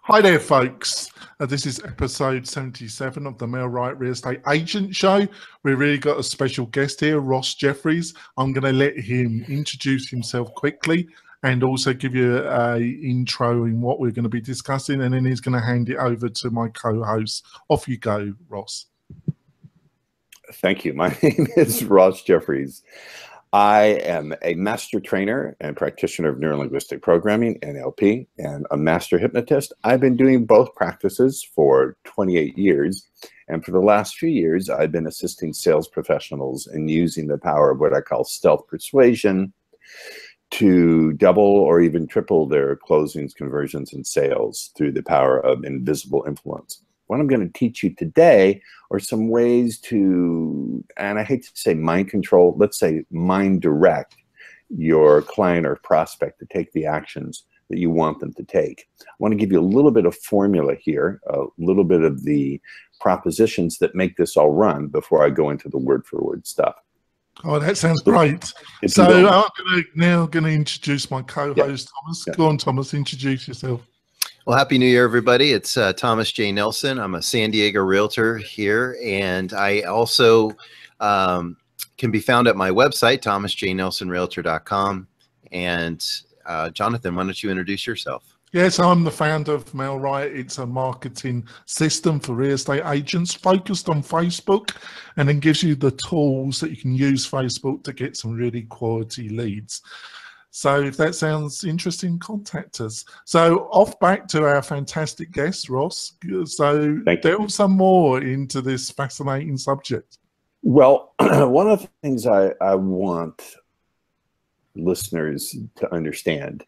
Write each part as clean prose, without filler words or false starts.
Hi there, folks. This is episode 77 of the Mel Wright Real Estate Agent Show. We've really got a special guest here, Ross Jeffries. I'm going to let him introduce himself quickly and also give you an intro in what we're going to be discussing, and then he's going to hand it over to my co-host. Off you go, Ross. Thank you. My name is Ross Jeffries. I am a master trainer and practitioner of neurolinguistic programming, NLP, and a master hypnotist. I've been doing both practices for 28 years. And for the last few years, I've been assisting sales professionals in using the power of what I call stealth persuasion to double or even triple their closings, conversions, and sales through the power of invisible influence. What I'm going to teach you today are some ways to, and I hate to say mind control, let's say mind direct your client or prospect to take the actions that you want them to take. I want to give you a little bit of formula here, a little bit of the propositions that make this all run before I go into the word for word stuff. Oh, that sounds great. So I'm now going to introduce my co-host, Thomas. Go on, Thomas, introduce yourself. Well, Happy New Year, everybody. It's Thomas J. Nelson. I'm a San Diego realtor here, and I also can be found at my website, thomasjnelsonrealtor.com. And Jonathan, why don't you introduce yourself? Yes, I'm the founder of Mel Wright. It's a marketing system for real estate agents focused on Facebook, and then gives you the tools that you can use Facebook to get some really quality leads. So if that sounds interesting, contact us. So off back to our fantastic guest, Ross. So delve some more into this fascinating subject. Well, one of the things I want listeners to understand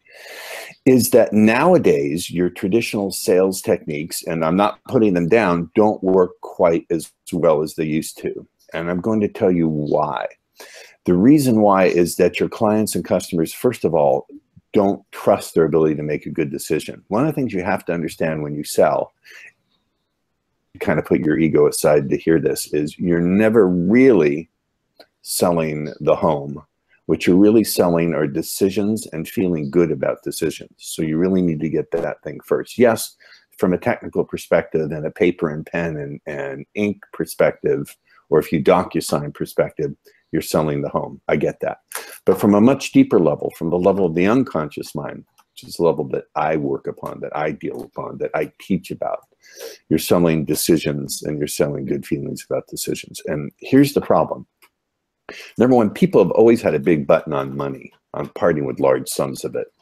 is that nowadays your traditional sales techniques, and I'm not putting them down, don't work quite as well as they used to. And I'm going to tell you why. The reason why is that your clients and customers, first of all, don't trust their ability to make a good decision. One of the things you have to understand when you sell, you kind of put your ego aside to hear this, is you're never really selling the home. What you're really selling are decisions and feeling good about decisions. So you really need to get that thing first. Yes, from a technical perspective and a paper and pen and ink perspective, or if you DocuSign perspective, you're selling the home. I get that. But from a much deeper level, from the level of the unconscious mind, which is the level that I work upon, that I deal upon, that I teach about, you're selling decisions and you're selling good feelings about decisions. And here's the problem. Number one, people have always had a big button on money, on parting with large sums of it.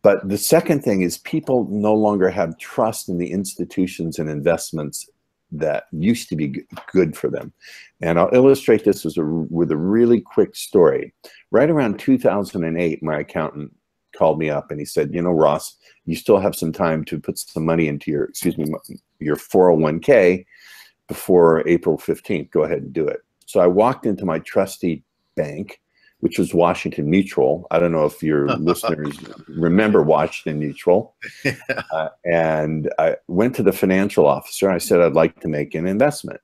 But the second thing is people no longer have trust in the institutions and investments that used to be good for them. And I'll illustrate this with a really quick story. Right around 2008, my accountant called me up and he said, you know, Ross, you still have some time to put some money into your, your 401k before April 15th. Go ahead and do it. So I walked into my trustee bank, which was Washington Mutual. I don't know if your listeners remember Washington Mutual. And I went to the financial officer. I said, I'd like to make an investment.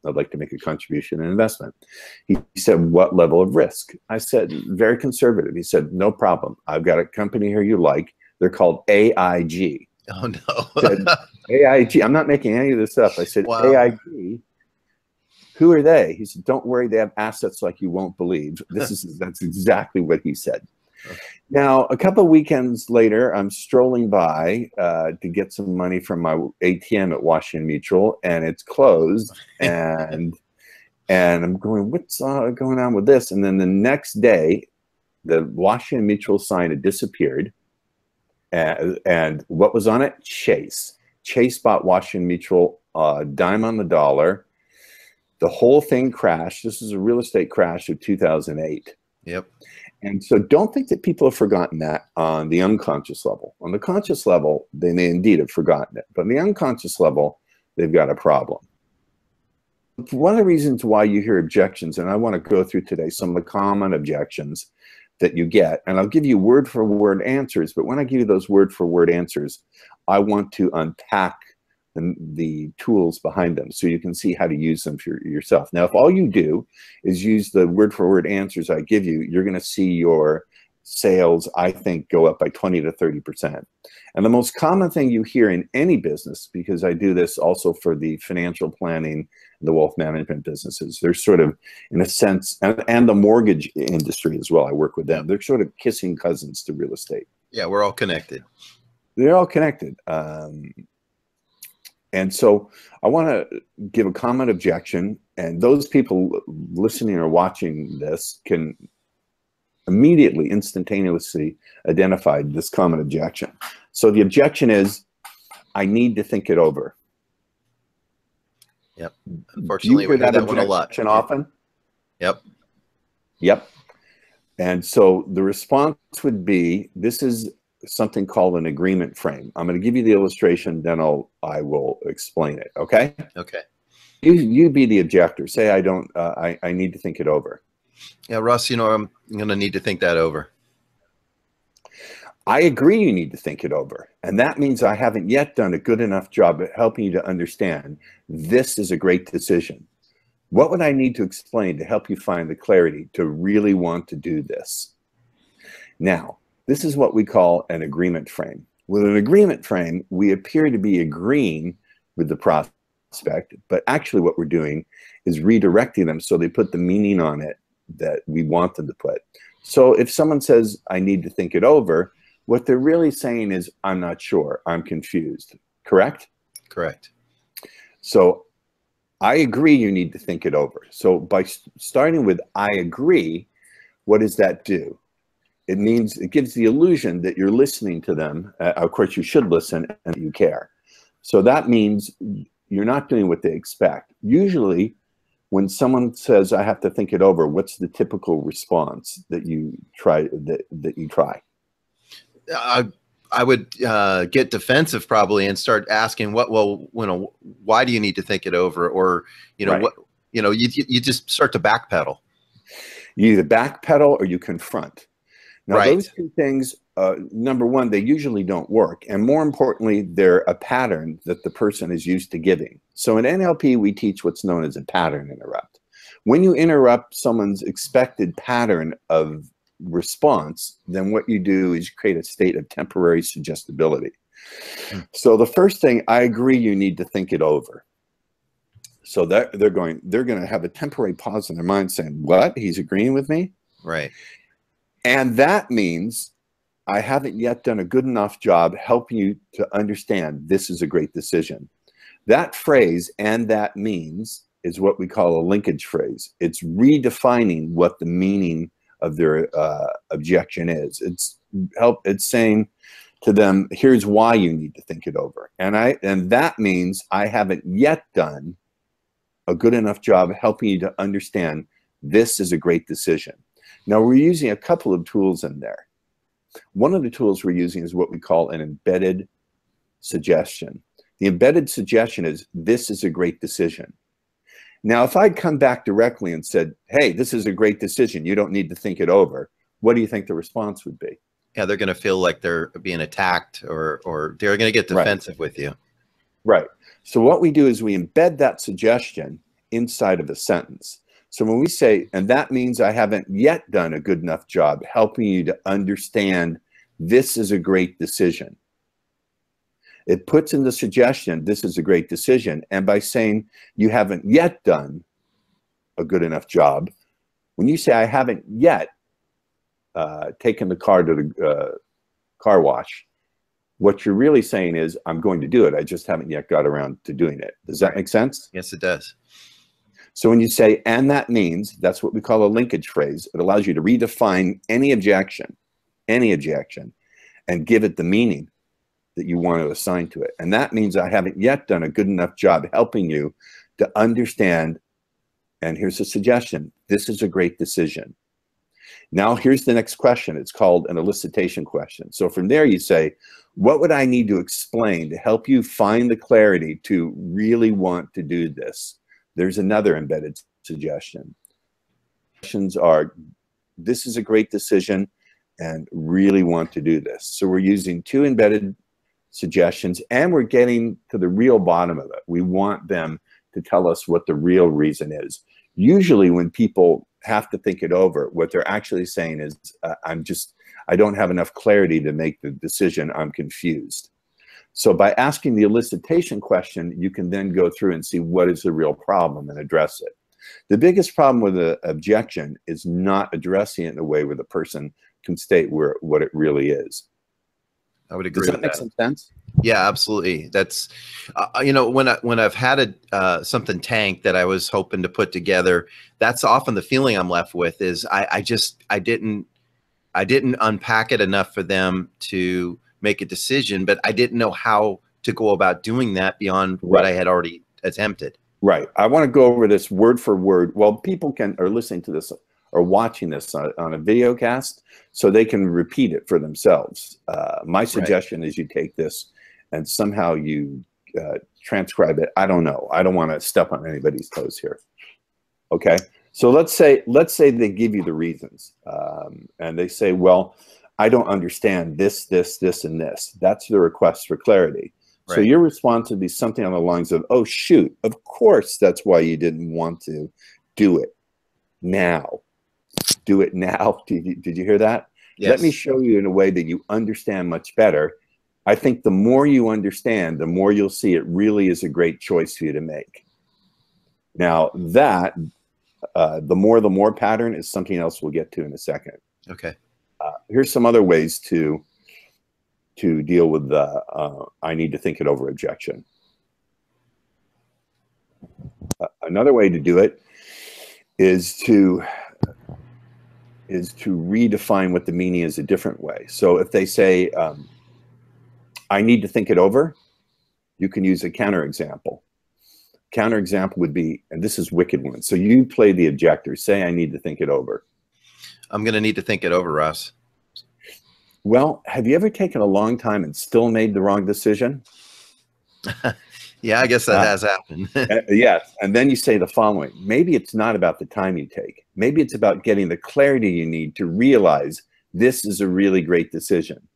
I'd like to make a contribution and investment. He said, what level of risk? I said, very conservative. He said, no problem. I've got a company here you like. They're called AIG. Oh, no. I said, AIG. I'm not making any of this up. I said, wow. AIG. Who are they? He said, don't worry, they have assets like you won't believe. That's exactly what he said. Now, a couple of weekends later, I'm strolling by to get some money from my ATM at Washington Mutual, and it's closed. And I'm going, what's going on with this? And then the next day, the Washington Mutual sign had disappeared. And what was on it? Chase. Chase bought Washington Mutual dime on the dollar. The whole thing crashed. This is a real estate crash of 2008. Yep. And so don't think that people have forgotten that on the unconscious level. On the conscious level, they may indeed have forgotten it. But on the unconscious level, they've got a problem. One of the reasons why you hear objections, and I want to go through today some of the common objections that you get, and I'll give you word for word answers. But when I give you those word for word answers, I want to unpack the tools behind them so you can see how to use them for yourself. Now, if all you do is use the word for word answers I give you, you're going to see your sales, I think, go up by 20 to 30%. And the most common thing you hear in any business, because I do this also for the financial planning, the wealth management businesses, they're sort of, in a sense, and the mortgage industry as well, I work with them, they're sort of kissing cousins to real estate. Yeah, we're all connected. They're all connected. And so I want to give a common objection, and those people listening or watching this can immediately, instantaneously identify this common objection. So the objection is, I need to think it over. Yep. Unfortunately, we hear that one a lot. Often? Yep. Yep. And so the response would be, this is something called an agreement frame. I'm going to give you the illustration, then I will explain it. Okay. Okay. You be the objector. Say I need to think it over. Yeah, Russ. You know, I'm going to need to think that over. I agree. You need to think it over, and that means I haven't yet done a good enough job at helping you to understand this is a great decision. What would I need to explain to help you find the clarity to really want to do this? Now, this is what we call an agreement frame. With an agreement frame, we appear to be agreeing with the prospect, but actually what we're doing is redirecting them so they put the meaning on it that we want them to put. So if someone says, I need to think it over, what they're really saying is, I'm not sure, I'm confused. Correct? Correct. So I agree you need to think it over. So by starting with I agree, what does that do? It means it gives the illusion that you're listening to them. Of course, you should listen and you care. So that means you're not doing what they expect. Usually, when someone says, I have to think it over, what's the typical response that you try? I would get defensive probably and start asking, why do you need to think it over? Or, Right. you just start to backpedal. You either backpedal or you confront. Now, Right. Those two things, number one, they usually don't work. And more importantly, they're a pattern that the person is used to giving. So in NLP, we teach what's known as a pattern interrupt. When you interrupt someone's expected pattern of response, then what you do is create a state of temporary suggestibility. So the first thing, I agree you need to think it over. So that they're going to have a temporary pause in their mind saying, what? He's agreeing with me? Right. And that means I haven't yet done a good enough job helping you to understand this is a great decision. That phrase, and that means, is what we call a linkage phrase. It's redefining what the meaning of their objection is. It's saying to them, here's why you need to think it over. And that means I haven't yet done a good enough job helping you to understand this is a great decision. Now, we're using a couple of tools in there. One of the tools we're using is what we call an embedded suggestion. The embedded suggestion is, this is a great decision. Now, if I'd come back directly and said, hey, this is a great decision, you don't need to think it over, what do you think the response would be? Yeah, they're going to feel like they're being attacked or they're going to get defensive with you. Right. So what we do is we embed that suggestion inside of a sentence. So when we say, and that means I haven't yet done a good enough job helping you to understand this is a great decision. It puts in the suggestion, this is a great decision. And by saying you haven't yet done a good enough job, when you say I haven't yet taken the car to the car wash, what you're really saying is I'm going to do it. I just haven't yet got around to doing it. Does that make sense? Yes, it does. So when you say, and that means, that's what we call a linkage phrase. It allows you to redefine any objection, and give it the meaning that you want to assign to it. And that means I haven't yet done a good enough job helping you to understand, and here's a suggestion, this is a great decision. Now here's the next question. It's called an elicitation question. So from there you say, what would I need to explain to help you find the clarity to really want to do this? There's another embedded suggestion. Questions are, this is a great decision and really want to do this. So we're using two embedded suggestions and we're getting to the real bottom of it. We want them to tell us what the real reason is. Usually when people have to think it over, what they're actually saying is, I don't have enough clarity to make the decision. I'm confused. So by asking the elicitation question, you can then go through and see what is the real problem and address it. The biggest problem with an objection is not addressing it in a way where the person can state what it really is. I would agree. Does that make some sense? Yeah, absolutely. That's, you know, when I've had something tank that I was hoping to put together, that's often the feeling I'm left with is I didn't unpack it enough for them to make a decision, but I didn't know how to go about doing that beyond what I had already attempted. Right. I want to go over this word for word. Well, people are listening to this or watching this on a video cast, so they can repeat it for themselves. My suggestion is you take this and somehow you transcribe it. I don't know. I don't want to step on anybody's toes here. Okay. So let's say they give you the reasons, and they say, well, I don't understand this, and this. That's the request for clarity. Right. So your response would be something on the lines of, oh, shoot, of course that's why you didn't want to do it now. Do it now. Did you hear that? Yes. Let me show you in a way that you understand much better. I think the more you understand, the more you'll see it really is a great choice for you to make. Now that, the more pattern is something else we'll get to in a second. Okay. Here's some other ways to deal with the I need to think it over objection. Another way to do it is to redefine what the meaning is a different way. So if they say, I need to think it over, you can use a counterexample. Counterexample would be, and this is wicked one. So you play the objector, say, I need to think it over. I'm going to need to think it over, Ross. Well, have you ever taken a long time and still made the wrong decision? Yeah, I guess that has happened. Yes. And then you say the following, maybe it's not about the time you take. Maybe it's about getting the clarity you need to realize this is a really great decision.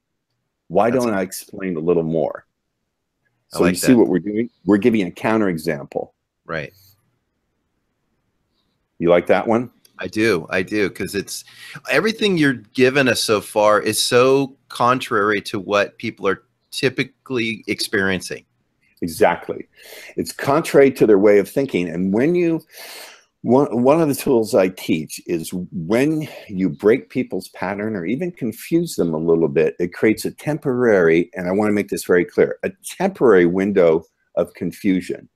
Why don't I explain a little more? So like you see what we're doing? We're giving a counterexample. Right. You like that one? I do, because it's everything you're given us so far is so contrary to what people are typically experiencing. Exactly. It's contrary to their way of thinking. And when you, one of the tools I teach is when you break people's pattern or even confuse them a little bit, it creates a temporary, and I want to make this very clear, a temporary window of confusion.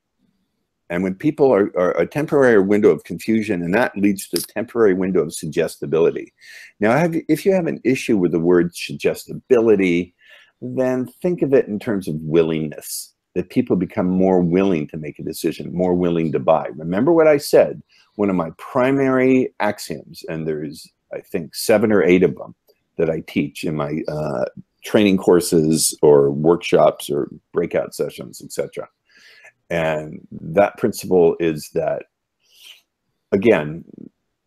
And when people are a temporary window of confusion, and that leads to a temporary window of suggestibility. Now, if you have an issue with the word suggestibility, then think of it in terms of willingness, that people become more willing to make a decision, more willing to buy. Remember what I said, one of my primary axioms, and there's, I think, 7 or 8 of them that I teach in my training courses or workshops or breakout sessions, etc. And that principle is that, again,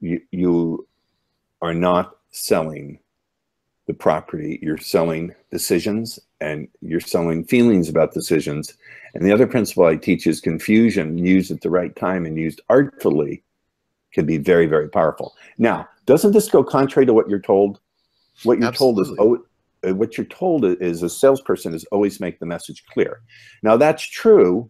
you are not selling the property, you're selling decisions, and you're selling feelings about decisions. And the other principle I teach is confusion used at the right time and used artfully can be very, very powerful. Now, doesn't this go contrary to what you're told? What you're Absolutely. told is, what you're told is a salesperson is always make the message clear. Now that's true.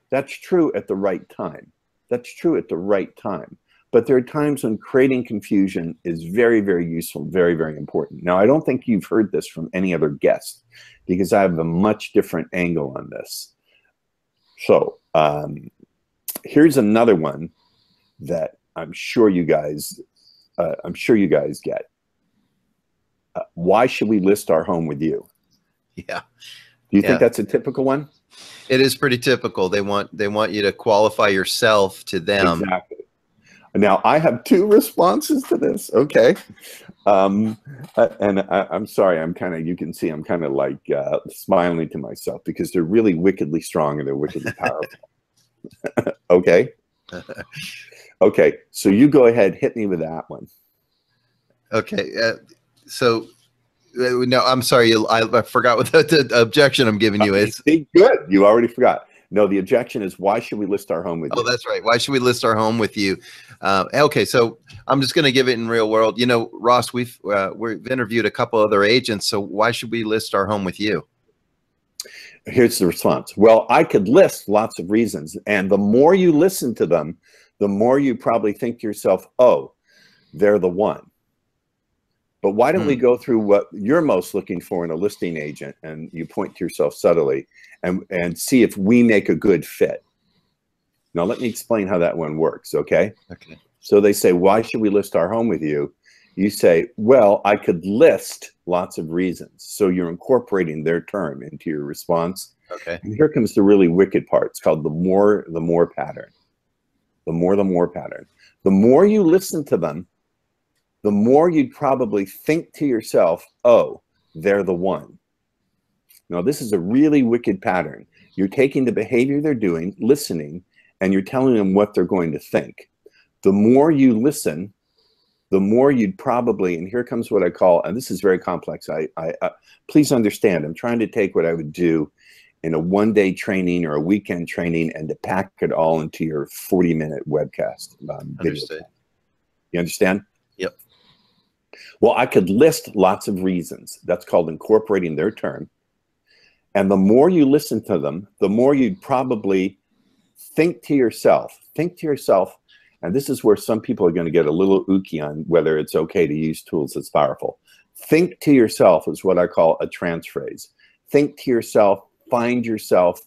That's true at the right time. That's true at the right time. But there are times when creating confusion is very, very useful, very, very important. Now, I don't think you've heard this from any other guest because I have a much different angle on this. So here's another one that I'm sure you guys get. Why should we list our home with you? Yeah. Do you think that's a typical one? It is pretty typical. They want you to qualify yourself to them. Exactly. Now I have 2 responses to this. Okay. And I'm sorry. I'm kind of, you can see, I'm kind of like smiling to myself because they're really wickedly strong and they're wickedly powerful. Okay. Okay. So you go ahead, hit me with that one. Okay. So no, I'm sorry. I forgot what the objection I'm giving you is. Good. You already forgot. No, the objection is, why should we list our home with you? Oh, that's right. Why should we list our home with you? Okay, so I'm just going to give it in real world. You know, Ross, we've interviewed a couple other agents, so why should we list our home with you? Here's the response. Well, I could list lots of reasons, and the more you listen to them, the more you probably think to yourself, oh, they're the one. But why don't we go through what you're most looking for in a listing agent, and you point to yourself subtly, and see if we make a good fit. Now, let me explain how that one works, okay? Okay. So they say, why should we list our home with you? You say, well, I could list lots of reasons. So you're incorporating their term into your response. Okay. And here comes the really wicked part. It's called the more pattern. The more pattern. The more you listen to them, the more you'd probably think to yourself, oh, they're the one. Now, this is a really wicked pattern. You're taking the behavior they're doing, listening, and you're telling them what they're going to think. The more you listen, the more you'd probably, and here comes what I call, and this is very complex. Please understand, I'm trying to take what I would do in a one-day training or a weekend training and to pack it all into your 40-minute webcast. Understood. You understand? Yep. Well, I could list lots of reasons. That's called incorporating their term. And the more you listen to them, the more you'd probably think to yourself, and this is where some people are going to get a little ooky on whether it's okay to use tools that's powerful. Think to yourself is what I call a trance phrase. Think to yourself, find yourself.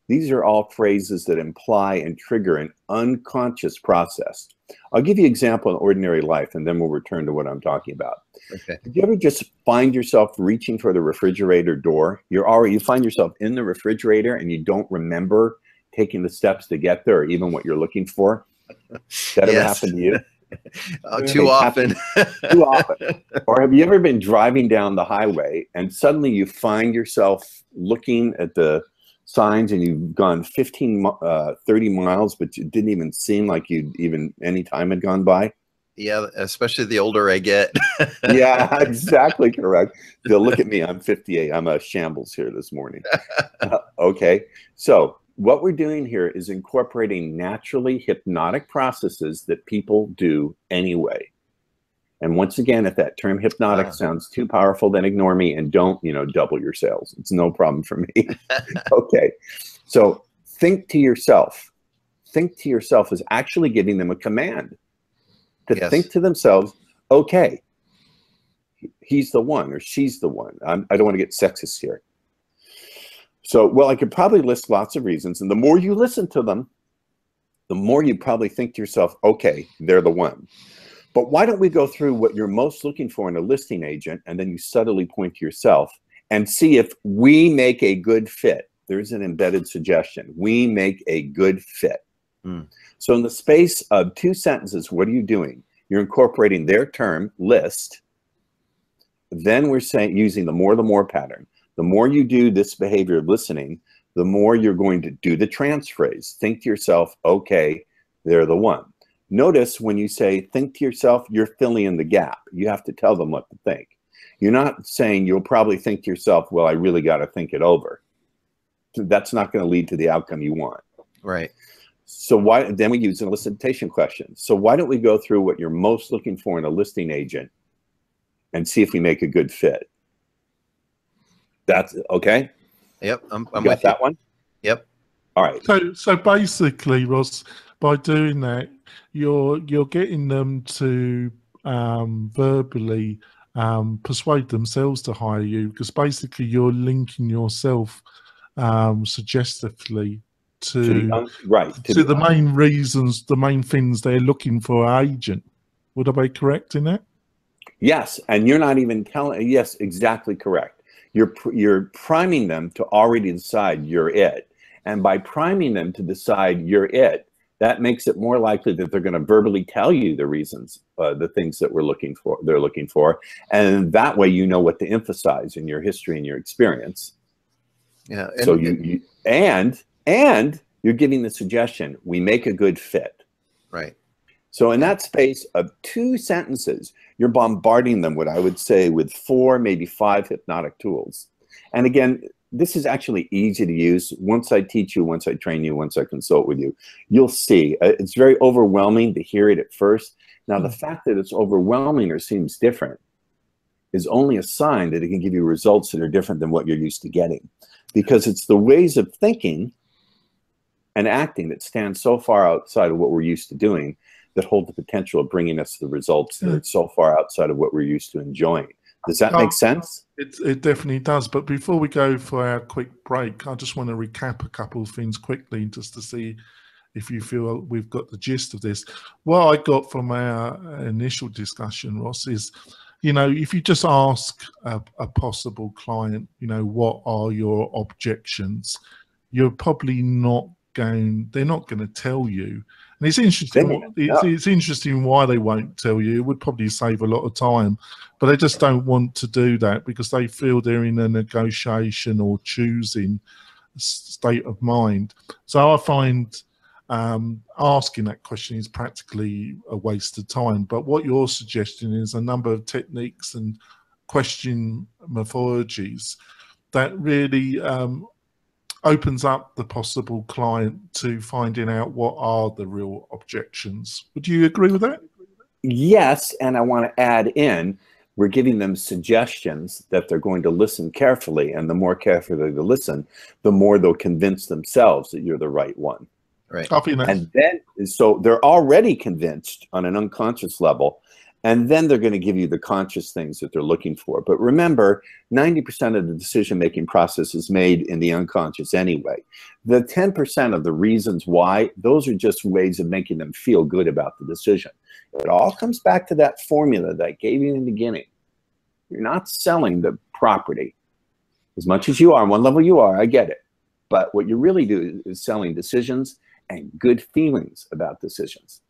These are all phrases that imply and trigger an unconscious process. I'll give you an example in ordinary life, and then we'll return to what I'm talking about. Okay. Did you ever just find yourself reaching for the refrigerator door? You find yourself in the refrigerator and you don't remember taking the steps to get there, or even what you're looking for? That ever happened to you? Too often. Too often. Or have you ever been driving down the highway and suddenly you find yourself looking at the signs and you've gone 30 miles, but it didn't even seem like any time had gone by? Yeah, especially the older I get. Yeah, exactly correct. They'll look at me. I'm 58. I'm a shambles here this morning. Okay. So what we're doing here is incorporating naturally hypnotic processes that people do anyway. And once again, if that term hypnotic sounds too powerful, then ignore me and don't, double your sales. It's no problem for me. Okay. So think to yourself. Think to yourself is actually giving them a command to think to themselves, okay, he's the one or she's the one. I don't want to get sexist here. So, well, I could probably list lots of reasons. And the more you listen to them, the more you probably think to yourself, okay, they're the one. But why don't we go through what you're most looking for in a listing agent, and then you subtly point to yourself and see if we make a good fit. There's an embedded suggestion. We make a good fit. So in the space of 2 sentences, what are you doing? You're incorporating their term, list. Then we're saying, using the more pattern. The more you do this behavior of listening, the more you're going to do the trance phrase. Think to yourself, okay, they're the one. Notice when you say, think to yourself, you're filling in the gap. You have to tell them what to think. You're not saying you'll probably think to yourself, well, I really got to think it over. That's not going to lead to the outcome you want. Right. So then we use an elicitation question. So why don't we go through what you're most looking for in a listing agent and see if we make a good fit? That's okay. Yep. I'm got with that you. one. Yep. All right. So basically, Ross, by doing that, you're getting them to verbally persuade themselves to hire you, because basically you're linking yourself suggestively to the main reasons, the main things they're looking for an agent. Would I be correct in that? Yes, and you're not even telling. Yes, exactly correct. You're priming them to already decide you're it, and by priming them to decide you're it, that makes it more likely that they're going to verbally tell you the reasons, the things that they're looking for, and that way you know what to emphasize in your history and your experience. Yeah. So and you're giving the suggestion, we make a good fit. Right. So in that space of 2 sentences, you're bombarding them, what I would say, with 4, maybe 5 hypnotic tools. And again, this is actually easy to use. Once I teach you, once I train you, once I consult with you, you'll see. It's very overwhelming to hear it at first. Now, the fact that it's overwhelming or seems different is only a sign that it can give you results that are different than what you're used to getting. Because it's the ways of thinking and acting that stand so far outside of what we're used to doing that hold the potential of bringing us the results that are so far outside of what we're used to enjoying. Does that make sense? It definitely does. But before we go for our quick break, I just want to recap a couple of things quickly just to see if you feel we've got the gist of this. What I got from our initial discussion, Ross, is, you know, if you just ask a possible client, you know, what are your objections, you're probably not going, they're not going to tell you. And it's interesting. It's interesting why they won't tell you. It would probably save a lot of time, but they just don't want to do that because they feel they're in a negotiation or choosing state of mind. So I find asking that question is practically a waste of time. But what you're suggesting is a number of techniques and question methodologies that really opens up the possible client to finding out what are the real objections. Would you agree with that? Yes, and I want to add in, we're giving them suggestions that they're going to listen carefully, and the more carefully they listen, the more they'll convince themselves that you're the right one. Right. And then, so they're already convinced on an unconscious level, and then they're going to give you the conscious things that they're looking for. But remember, 90% of the decision-making process is made in the unconscious anyway. The 10% of the reasons why, those are just ways of making them feel good about the decision. It all comes back to that formula that I gave you in the beginning. You're not selling the property. As much as you are, on one level you are, I get it. But what you really do is selling decisions and good feelings about decisions.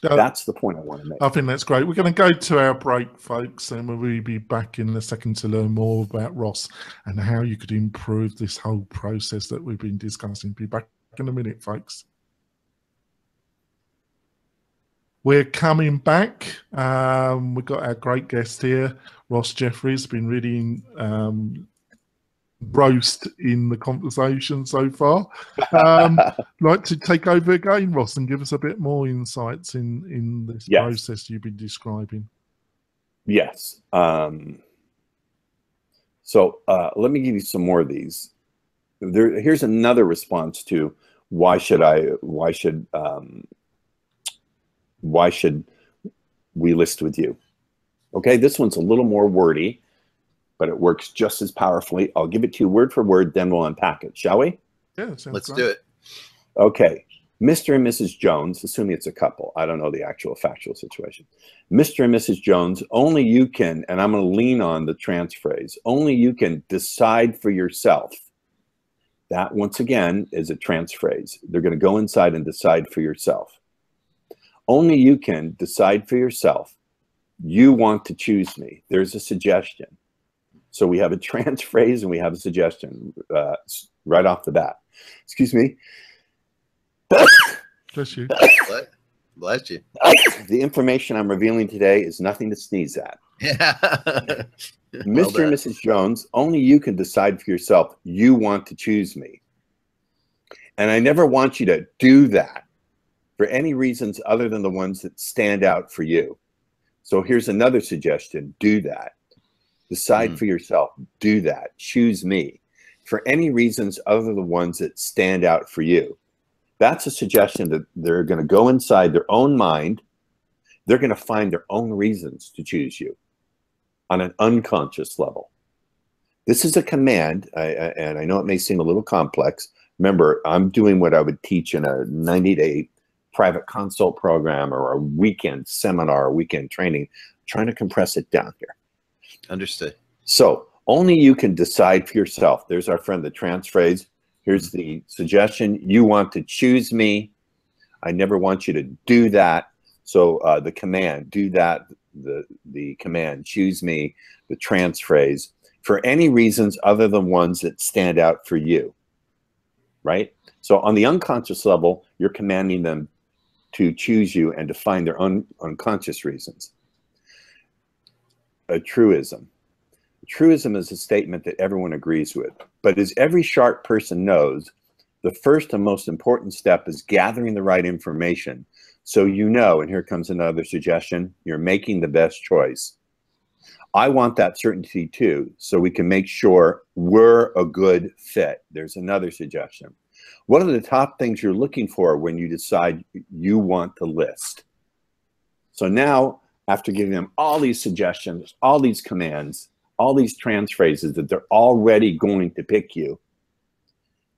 That's the point I want to make. I think that's great. We're going to go to our break, folks, and we'll be back in a second to learn more about Ross and how you could improve this whole process that we've been discussing. Be back in a minute, folks. We're coming back. We've got our great guest here, Ross Jeffries. Been really roast in the conversation so far. Like to take over again, Ross, and give us a bit more insights in this process you've been describing. Yes. So let me give you some more of these. Here's another response to why should we list with you? Okay, this one's a little more wordy, but it works just as powerfully. I'll give it to you word for word, then we'll unpack it, shall we? Yeah, let's do it. Okay, Mr. and Mrs. Jones, assuming it's a couple. I don't know the actual factual situation. Mr. and Mrs. Jones, only you can, and I'm going to lean on the trans phrase, only you can decide for yourself. That, once again, is a trans phrase. They're going to go inside and decide for yourself. Only you can decide for yourself. You want to choose me. There's a suggestion. So we have a trans phrase and we have a suggestion right off the bat. Excuse me. Bless you. Bless you. The information I'm revealing today is nothing to sneeze at. Yeah. Mr. and Mrs. Jones, only you can decide for yourself. You want to choose me. And I never want you to do that for any reasons other than the ones that stand out for you. So here's another suggestion. Do that. Decide for yourself. Do that. Choose me for any reasons other than the ones that stand out for you. That's a suggestion that they're going to go inside their own mind. They're going to find their own reasons to choose you on an unconscious level. This is a command, and I know it may seem a little complex. Remember, I'm doing what I would teach in a 90-day private consult program or a weekend seminar, or weekend training, trying to compress it down here. Understood. So only you can decide for yourself. There's our friend, the trans phrase. Here's the suggestion. You want to choose me. I never want you to do that. So the command, do that, the command, choose me, the trans phrase, for any reasons other than ones that stand out for you, right? So on the unconscious level, you're commanding them to choose you and to find their unconscious reasons. A truism. A truism is a statement that everyone agrees with. But as every sharp person knows, the first and most important step is gathering the right information. So you know, and here comes another suggestion, you're making the best choice. I want that certainty too, so we can make sure we're a good fit. There's another suggestion. What are the top things you're looking for when you decide you want to list? So now, after giving them all these suggestions, all these commands, all these trans phrases that they're already going to pick you,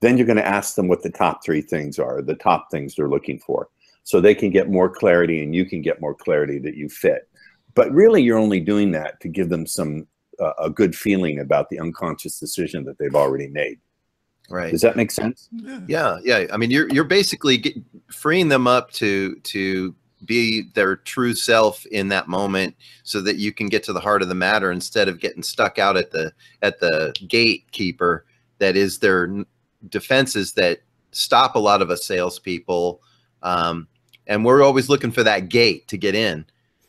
then you're going to ask them what the top 3 things are, the top things they're looking for, so they can get more clarity and you can get more clarity that you fit. But really, you're only doing that to give them some a good feeling about the unconscious decision that they've already made. Right. Does that make sense? Yeah. Yeah. I mean, you're basically freeing them up to be their true self in that moment, so that you can get to the heart of the matter instead of getting stuck out at the gatekeeper that is their defenses that stop a lot of us salespeople. And we're always looking for that gate to get in.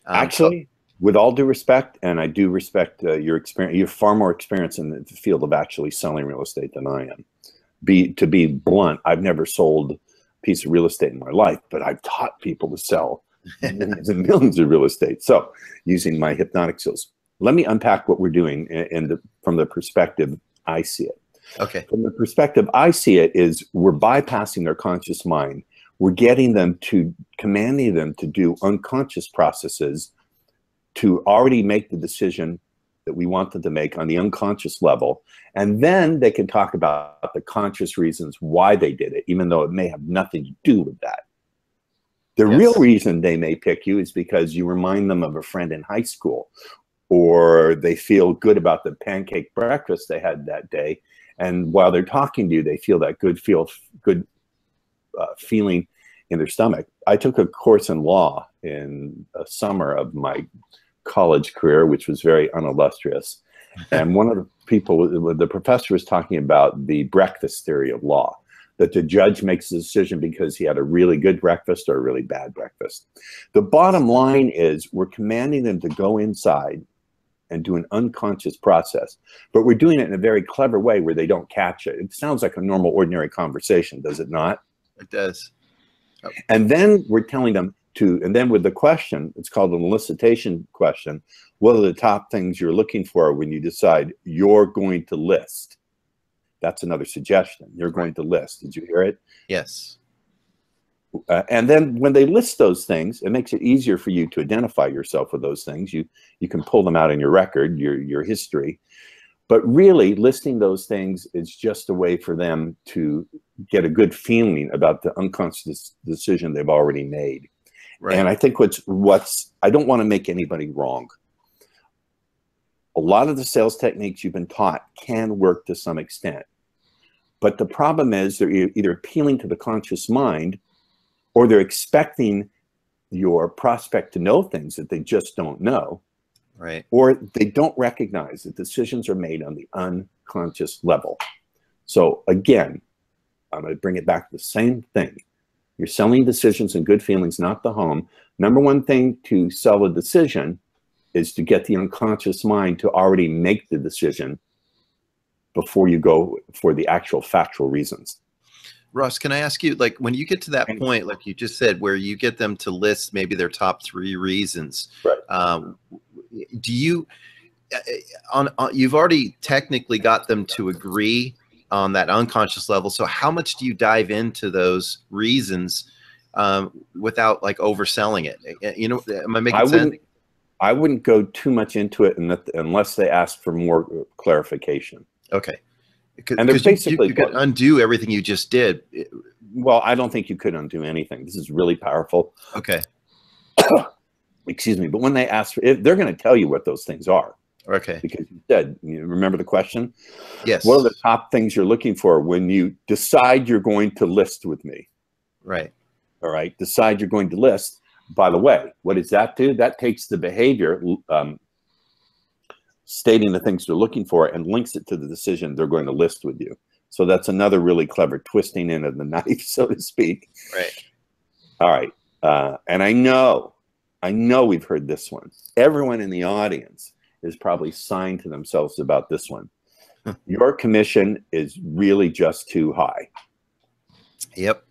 Actually, with all due respect, and I do respect your experience, you're far more experienced in the field of actually selling real estate than I am. To be blunt, I've never sold a piece of real estate in my life, but I've taught people to sell millions and millions of real estate. So using my hypnotic skills, let me unpack what we're doing from the perspective I see it. Okay. From the perspective I see it is we're bypassing their conscious mind. We're getting them to, commanding them to do unconscious processes to already make the decision that we want them to make on the unconscious level. And then they can talk about the conscious reasons why they did it, even though it may have nothing to do with that. The real reason they may pick you is because you remind them of a friend in high school, or they feel good about the pancake breakfast they had that day. And while they're talking to you, they feel that good feeling in their stomach. I took a course in law in the summer of my college career, which was very unillustrious. And one of the people, the professor was talking about the breakfast theory of law, that the judge makes a decision because he had a really good breakfast or a really bad breakfast. The bottom line is we're commanding them to go inside and do an unconscious process, but we're doing it in a very clever way where they don't catch it. It sounds like a normal, ordinary conversation, does it not? It does. Oh. And then we're telling them to, and then with the question, it's called an elicitation question. What are the top things you're looking for when you decide you're going to list? That's another suggestion. You're going to list. Did you hear it? Yes. And then when they list those things, it makes it easier for you to identify yourself with those things. You can pull them out in your record, your history. But really, listing those things is just a way for them to get a good feeling about the unconscious decision they've already made. Right. And I think I don't want to make anybody wrong. A lot of the sales techniques you've been taught can work to some extent. But the problem is they're either appealing to the conscious mind, or they're expecting your prospect to know things that they just don't know. Right. Or they don't recognize that decisions are made on the unconscious level. So again, I'm going to bring it back to the same thing. You're selling decisions and good feelings, not the home. Number one thing to sell a decision is to get the unconscious mind to already make the decision before you go for the actual factual reasons. Russ, can I ask you, like, when you get to that point, like you just said, where you get them to list maybe their top 3 reasons, right. Do you, you've already technically got them to agree on that unconscious level. So how much do you dive into those reasons without like overselling it? You know, am I making sense? I wouldn't go too much into it unless they ask for more clarification. Okay. And they're basically you could undo everything you just did. Well, I don't think you could undo anything. This is really powerful. Okay. Excuse me. But when they ask for it, they're going to tell you what those things are. Okay. Because you said, you remember the question? Yes. What are the top things you're looking for when you decide you're going to list with me? Right. All right. Decide you're going to list. By the way, what does that do? That takes the behavior, stating the things they're looking for, and links it to the decision they're going to list with you. So that's another really clever twisting in of the knife, so to speak. Right. All right. And I know we've heard this one. Everyone in the audience is probably sighing to themselves about this one. Your commission is really just too high. Yep.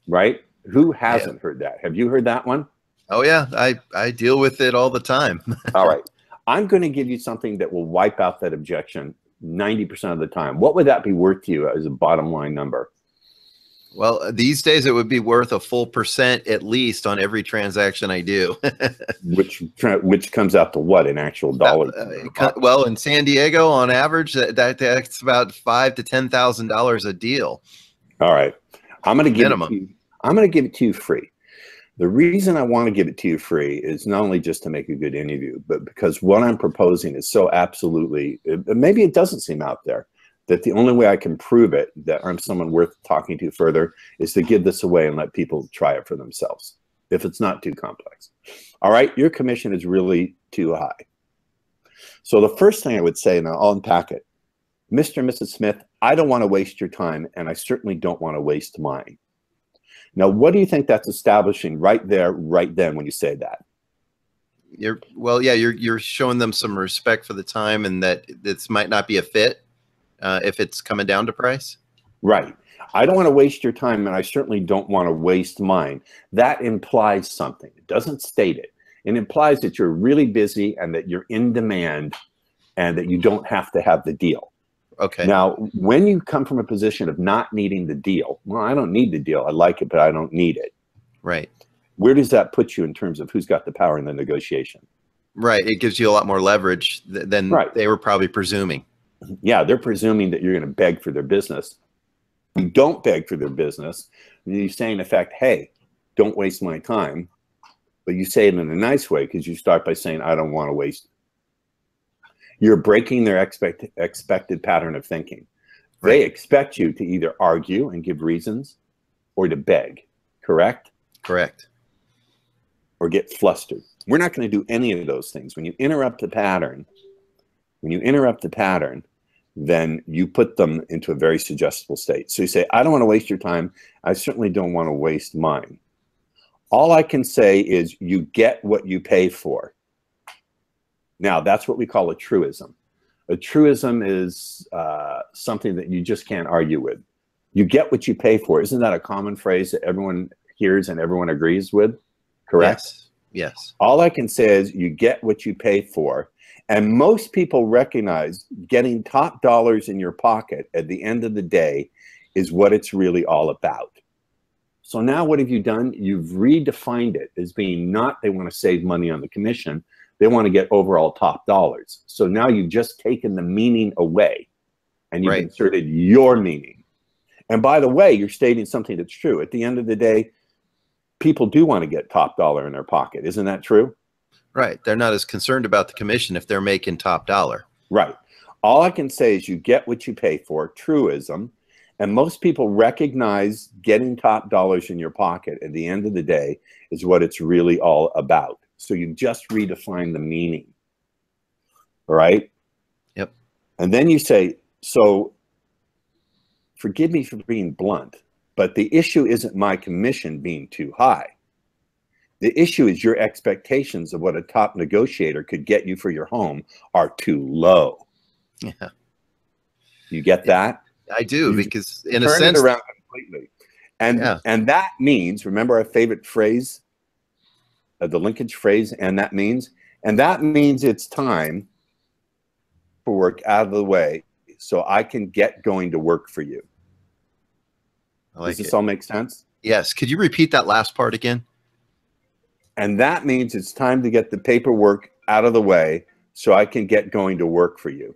Right? Who hasn't heard that? Have you heard that one? Oh yeah, I deal with it all the time. All right. I'm going to give you something that will wipe out that objection 90% of the time. What would that be worth to you as a bottom line number? Well, these days it would be worth a full % at least on every transaction I do. which comes out to what in actual dollars? Well, in San Diego, on average, that's about $5,000 to $10,000 a deal. All right, I'm going to give it to you. I'm going to give it to you free. The reason I want to give it to you free is not only just to make a good interview, but because what I'm proposing is so absolutely, maybe it doesn't seem out there, that the only way I can prove it, that I'm someone worth talking to further, is to give this away and let people try it for themselves, if it's not too complex. All right, your commission is really too high. So the first thing I would say, and I'll unpack it, Mr. and Mrs. Smith, I don't want to waste your time, and I certainly don't want to waste mine. Now, what do you think that's establishing right there, right then, when you say that? You're showing them some respect for the time, and that this might not be a fit if it's coming down to price. Right. I don't want to waste your time, and I certainly don't want to waste mine. That implies something. It doesn't state it. It implies that you're really busy and that you're in demand and that you don't have to have the deal. Okay. Now, when you come from a position of not needing the deal, well, I don't need the deal. I like it, but I don't need it. Right. Where does that put you in terms of who's got the power in the negotiation? Right. It gives you a lot more leverage than they were probably presuming. Yeah, they're presuming that you're going to beg for their business. You don't beg for their business. You say, in effect, hey, don't waste my time. But you say it in a nice way because you start by saying, I don't want to waste it. You're breaking their expected pattern of thinking. Right. They expect you to either argue and give reasons or to beg, correct? Correct. Or get flustered. We're not going to do any of those things. When you interrupt the pattern, then you put them into a very suggestible state. So you say, I don't want to waste your time. I certainly don't want to waste mine. All I can say is you get what you pay for. Now, that's what we call a truism. A truism is something that you just can't argue with. You get what you pay for. Isn't that a common phrase that everyone hears and everyone agrees with? Correct? Yes. Yes. All I can say is you get what you pay for. And most people recognize getting top dollars in your pocket at the end of the day is what it's really all about. So now what have you done? You've redefined it as being not they want to save money on the commission. They want to get overall top dollars. So now you've just taken the meaning away and you've inserted your meaning. And by the way, you're stating something that's true. At the end of the day, people do want to get top dollar in their pocket. Isn't that true? Right. They're not as concerned about the commission if they're making top dollar. Right. All I can say is you get what you pay for, truism. And most people recognize getting top dollars in your pocket at the end of the day is what it's really all about. So you just redefine the meaning. All right? Yep. And then you say, so forgive me for being blunt, but the issue isn't my commission being too high. The issue is your expectations of what a top negotiator could get you for your home are too low. Yeah. You get that? I do, because in a Turn sense, it around completely. And that means, remember our favorite phrase, the linkage phrase, and that means it's time for work out of the way so I can get going to work for you. Does this all make sense? Yes. Could you repeat that last part again? And that means it's time to get the paperwork out of the way so I can get going to work for you.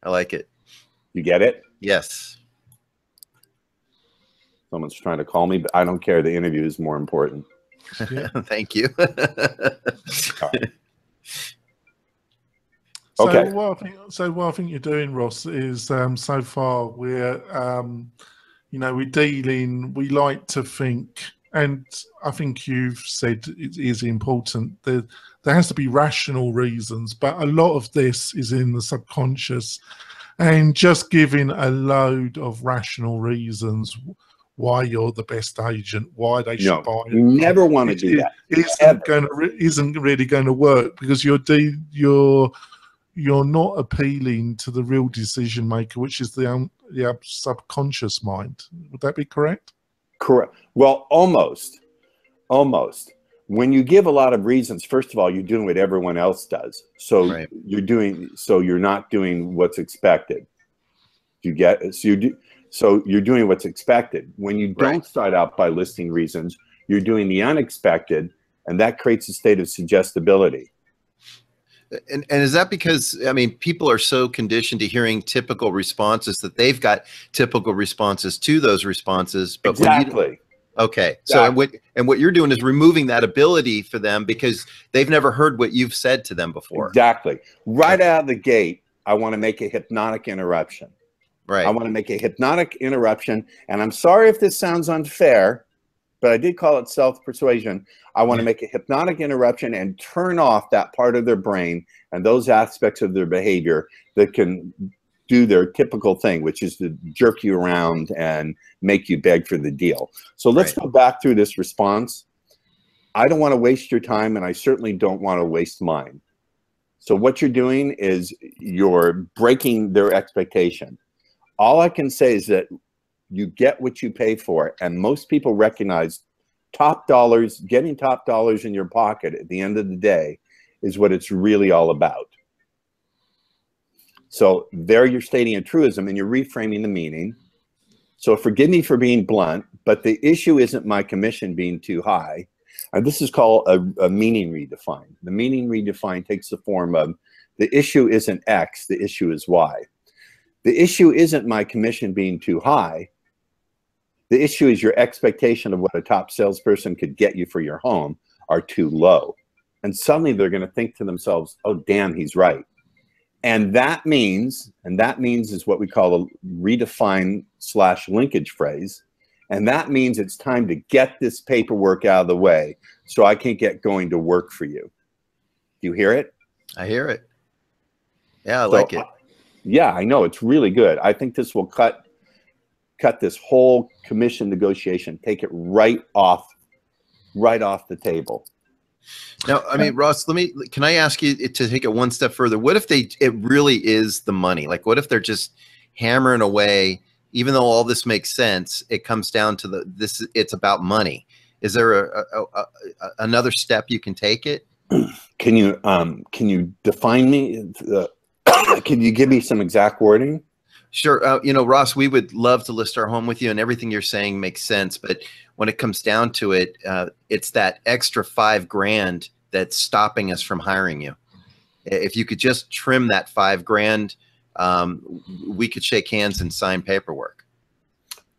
I like it. You get it? Yes. Someone's trying to call me, but I don't care. The interview is more important. Yeah. Thank you. Right. So okay. What I think you're doing, Ross, is so far we're dealing. We like to think, and I think you've said it is important. There has to be rational reasons, but a lot of this is in the subconscious, and just giving a load of rational reasons why you're the best agent, why they should buy it. You never want to do that. Isn't really going to work, because you're you're not appealing to the real decision maker, which is the subconscious mind. Would that be correct? Correct. Well, almost. When you give a lot of reasons, first of all, you're doing what everyone else does. So Right. you're not doing what's expected. You get it? So you're doing what's expected. When you don't start out by listing reasons, you're doing the unexpected, and that creates a state of suggestibility. And is that because, I mean, people are so conditioned to hearing typical responses that they've got typical responses to those responses? But Exactly. Okay. Exactly. So what you're doing is removing that ability for them because they've never heard what you've said to them before. Exactly. Right out of the gate, I want to make a hypnotic interruption. Right. I want to make a hypnotic interruption. And I'm sorry if this sounds unfair, but I did call it self-persuasion. I want to make a hypnotic interruption and turn off that part of their brain and those aspects of their behavior that can do their typical thing, which is to jerk you around and make you beg for the deal. So let's go back through this response. I don't want to waste your time, and I certainly don't want to waste mine. So what you're doing is you're breaking their expectation. All I can say is that you get what you pay for, and most people recognize top dollars, getting top dollars in your pocket at the end of the day is what it's really all about. So there you're stating a truism and you're reframing the meaning. So forgive me for being blunt, but the issue isn't my commission being too high. And this is called a meaning redefine. The meaning redefine takes the form of the issue isn't X, the issue is Y. The issue isn't my commission being too high. The issue is your expectation of what a top salesperson could get you for your home are too low. And suddenly they're going to think to themselves, oh, damn, he's right. And that means is what we call a redefine / linkage phrase. And that means it's time to get this paperwork out of the way so I can get going to work for you. Do you hear it? I hear it. Yeah, I like it. Yeah, I know. It's really good. I think this will cut this whole commission negotiation, take it right off the table. Now, I mean, Ross, can I ask you to take it one step further? What if it really is the money? Like, what if they're just hammering away, even though all this makes sense, it comes down to it's about money. Is there another step you can take it? Can you define me? Can you give me some exact wording? Sure. You know, Ross, we would love to list our home with you, and everything you're saying makes sense. But when it comes down to it, it's that extra $5,000 that's stopping us from hiring you. If you could just trim that $5,000, we could shake hands and sign paperwork.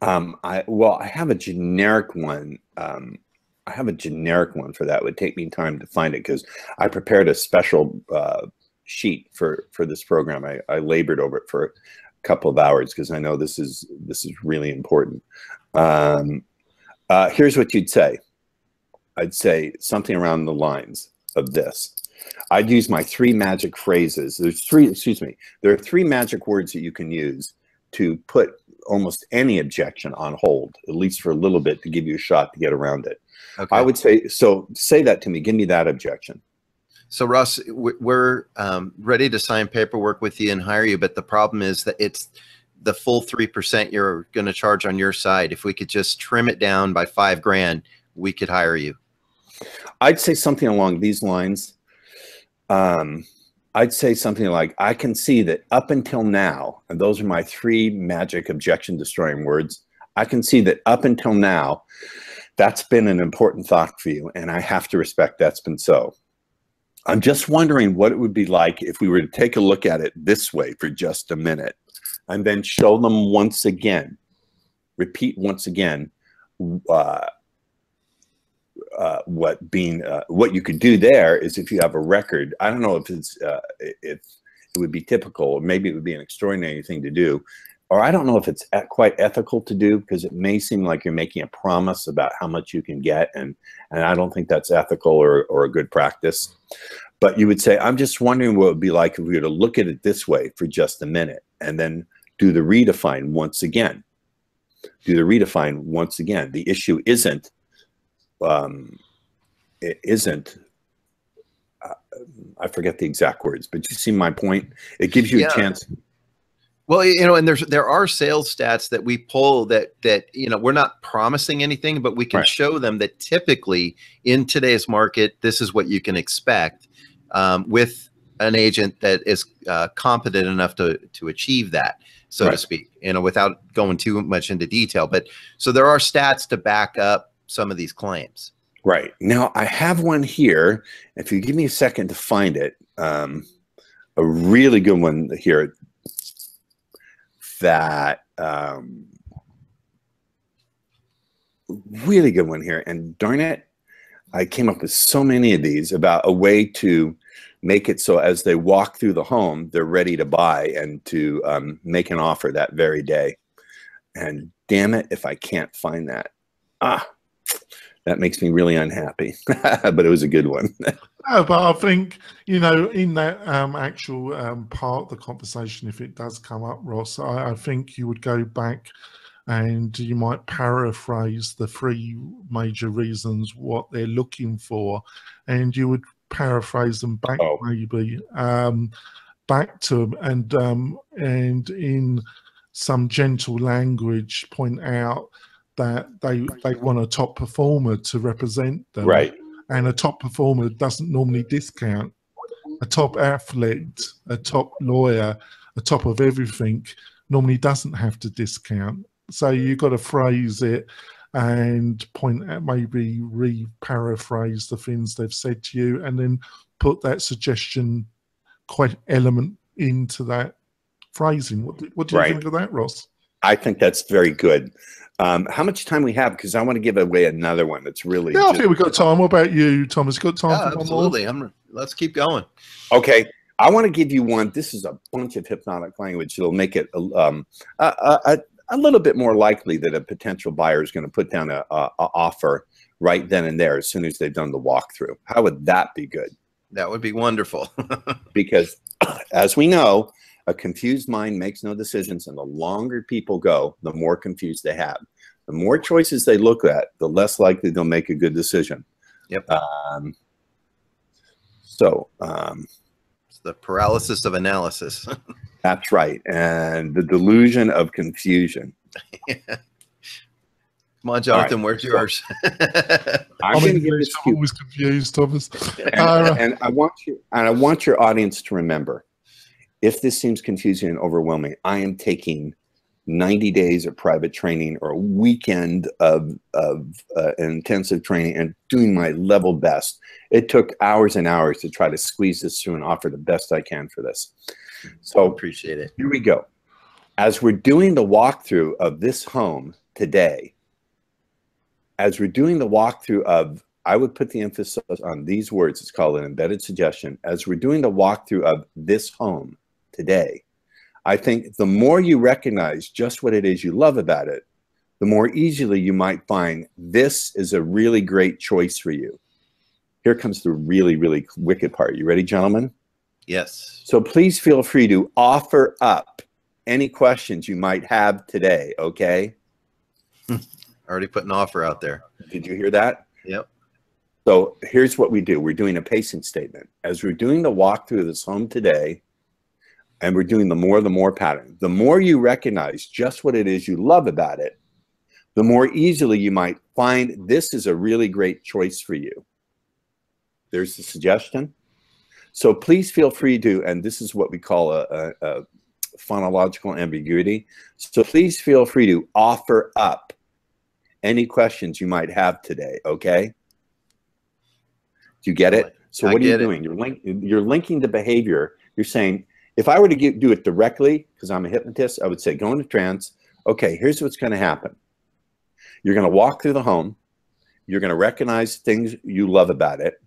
I have a generic one. I have a generic one for that. It would take me time to find it because I prepared a special sheet for this program. I labored over it for a couple of hours because I know this is really important. Here's what you'd say. I'd say something around the lines of this. I'd use my 3 magic phrases. There are 3 magic words that you can use to put almost any objection on hold, at least for a little bit, to give you a shot to get around it. Okay. I would say, so say that to me. Give me that objection. So Ross, we're ready to sign paperwork with you and hire you, but the problem is that it's the full 3% you're going to charge on your side. If we could just trim it down by $5,000, we could hire you. I'd say something along these lines. I'd say something like, I can see that up until now, and those are my 3 magic objection destroying words. I can see that up until now, that's been an important thought for you, and I have to respect that's been so. I'm just wondering what it would be like if we were to take a look at it this way for just a minute and then show them once again, repeat once again, what you could do there is if you have a record. I don't know if if it would be typical, or maybe it would be an extraordinary thing to do, or I don't know if it's quite ethical to do, because it may seem like you're making a promise about how much you can get, and I don't think that's ethical or a good practice. But you would say, I'm just wondering what it would be like if we were to look at it this way for just a minute, and then do the redefine once again. Do the redefine once again. The issue isn't I forget the exact words, but you see my point. It gives you a chance. Well, you know, and there are sales stats that we pull that you know, we're not promising anything, but we can show them that typically in today's market, this is what you can expect with an agent that is competent enough to achieve that, so to speak, you know, without going too much into detail. But so there are stats to back up some of these claims. Right. Now I have one here. If you give me a second to find it, a really good one here. That really good one here, and darn it, I came up with so many of these about a way to make it so as they walk through the home, they're ready to buy and to make an offer that very day. And damn it if I can't find that. That makes me really unhappy. But it was a good one. But I think, you know, in that actual part of the conversation, if it does come up, Ross, I think you would go back and you might paraphrase the 3 major reasons what they're looking for, and you would paraphrase them back maybe back to them, and in some gentle language point out that they want a top performer to represent them. Right. And a top performer doesn't normally discount. A top athlete, a top lawyer, a top of everything normally doesn't have to discount. So you've got to phrase it and point at, maybe re-paraphrase the things they've said to you, and then put that suggestion element into that phrasing. What do you think of that, Ross? I think that's very good. How much time we have? Because I want to give away another one that's really. Yeah, I think we've got time. What about you, Thomas? Got time for absolutely. one more? Let's keep going. Okay, I want to give you one. This is a bunch of hypnotic language. It'll make it a little bit more likely that a potential buyer is going to put down a offer right then and there as soon as they've done the walkthrough. How would that be good? That would be wonderful. Because as we know, a confused mind makes no decisions, and the longer people go, the more confused they have. The more choices they look at, the less likely they'll make a good decision. Yep. It's the paralysis of analysis. That's right. And the delusion of confusion. Come on, Jonathan, where's yours? I'm going to give this to you. Always confused, Thomas. And I want your audience to remember, if this seems confusing and overwhelming, I am taking 90 days of private training or a weekend of intensive training and doing my level best. It took hours and hours to try to squeeze this through and offer the best I can for this. So appreciate it. Here we go. As we're doing the walkthrough of this home today, as we're doing the walkthrough of, I would put the emphasis on these words. It's called an embedded suggestion. As we're doing the walkthrough of this home today, I think the more you recognize just what it is you love about it, the more easily you might find this is a really great choice for you. Here comes the really, really wicked part. You ready, gentlemen? Yes. So please feel free to offer up any questions you might have today, okay? Already put an offer out there. Did you hear that? Yep. So here's what we do. We're doing a pacing statement. As we're doing the walkthrough of this home today, and we're doing the more pattern, the more you recognize just what it is you love about it, the more easily you might find this is a really great choice for you. There's the suggestion. So please feel free to, and this is what we call a phonological ambiguity. So please feel free to offer up any questions you might have today, okay? Do you get it? So what are you doing? You're linking the behavior. You're saying, if I were to do it directly, because I'm a hypnotist, I would say, go into trance. Okay, here's what's going to happen. You're going to walk through the home. You're going to recognize things you love about it.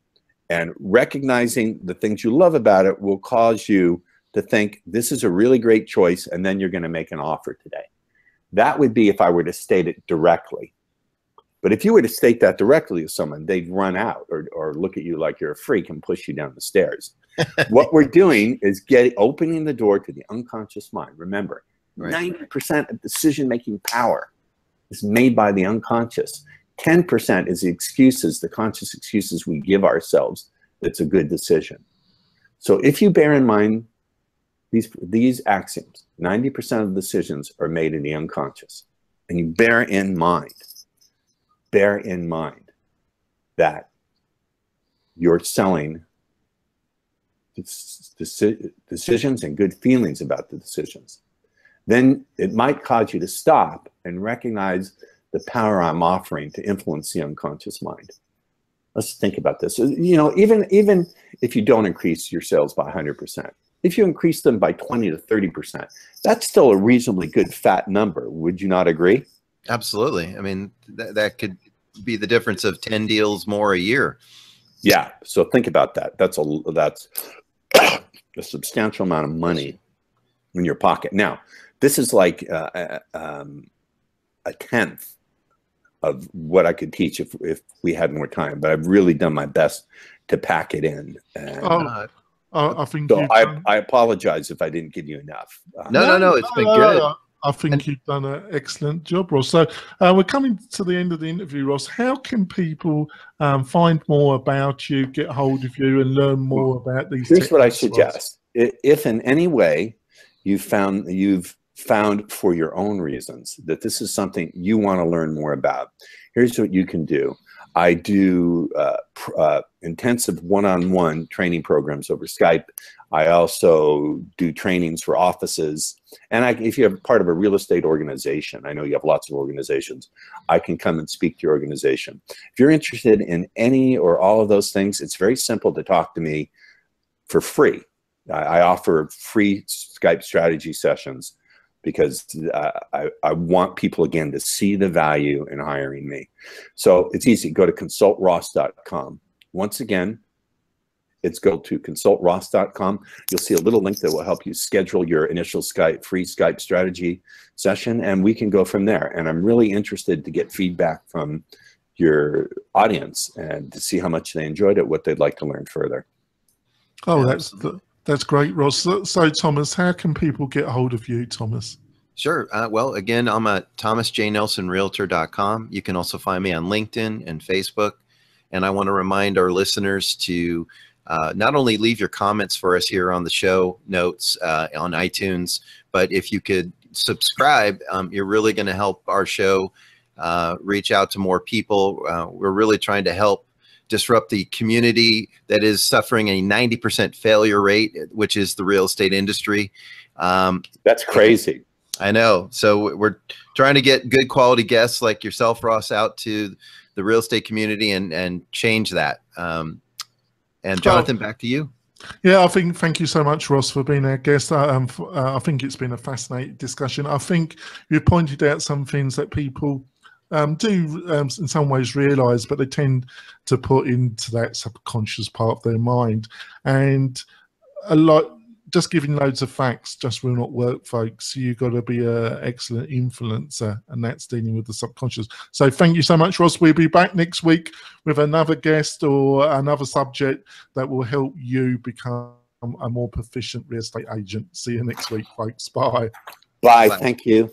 And recognizing the things you love about it will cause you to think, this is a really great choice, and then you're going to make an offer today. That would be if I were to state it directly. But if you were to state that directly to someone, they'd run out or look at you like you're a freak and push you down the stairs. What we're doing is opening the door to the unconscious mind. Remember, 90% of decision-making power is made by the unconscious. 10% is the excuses, the conscious excuses we give ourselves that's a good decision. So if you bear in mind these axioms, 90% of decisions are made in the unconscious, and you bear in mind that you're selling decisions and good feelings about the decisions, then it might cause you to stop and recognize the power I'm offering to influence the unconscious mind. Let's think about this. You know, even if you don't increase your sales by 100%, if you increase them by 20 to 30%, that's still a reasonably good fat number. Would you not agree? Absolutely. I mean, that could be the difference of 10 deals more a year. Yeah. So think about that. That's a substantial amount of money in your pocket. Now, this is like a tenth of what I could teach if we had more time, but I've really done my best to pack it in. And, I think so I apologize if I didn't give you enough. No, it's been good. I think you've done an excellent job, Ross. So we're coming to the end of the interview, Ross. How can people find more about you, get hold of you, and learn more about these techniques? Here's what I Ross? suggest. If in any way you've found for your own reasons that this is something you want to learn more about, here's what you can do. I do intensive one-on-one training programs over Skype. I also do trainings for offices. And if you're part of a real estate organization, I know you have lots of organizations, I can come and speak to your organization. If you're interested in any or all of those things, it's very simple to talk to me for free. I offer free Skype strategy sessions because I want people, again, to see the value in hiring me. So it's easy. Go to consultross.com. Once again, it's go to consultross.com. You'll see a little link that will help you schedule your initial free Skype strategy session, and we can go from there. And I'm really interested to get feedback from your audience and to see how much they enjoyed it, what they'd like to learn further. Oh, that's great, Ross. So, Thomas, how can people get hold of you, Thomas? Sure. Well, again, I'm at thomasjnelsonrealtor.com. You can also find me on LinkedIn and Facebook. And I want to remind our listeners to not only leave your comments for us here on the show notes on iTunes, but if you could subscribe, you're really going to help our show reach out to more people. We're really trying to help disrupt the community that is suffering a 90% failure rate, which is the real estate industry. That's crazy. I know. So we're trying to get good quality guests like yourself, Ross, out to the real estate community and change that. And Jonathan, back to you. Yeah, thank you so much, Ross, for being our guest. I think it's been a fascinating discussion. I think you pointed out some things that people do in some ways realize, but they tend to put into that subconscious part of their mind. And a lot, just giving loads of facts just will not work, folks. You've got to be an excellent influencer, and that's dealing with the subconscious. So thank you so much, Ross. We'll be back next week with another guest or another subject that will help you become a more proficient real estate agent. See you next week, folks. Bye. Bye. Thank you.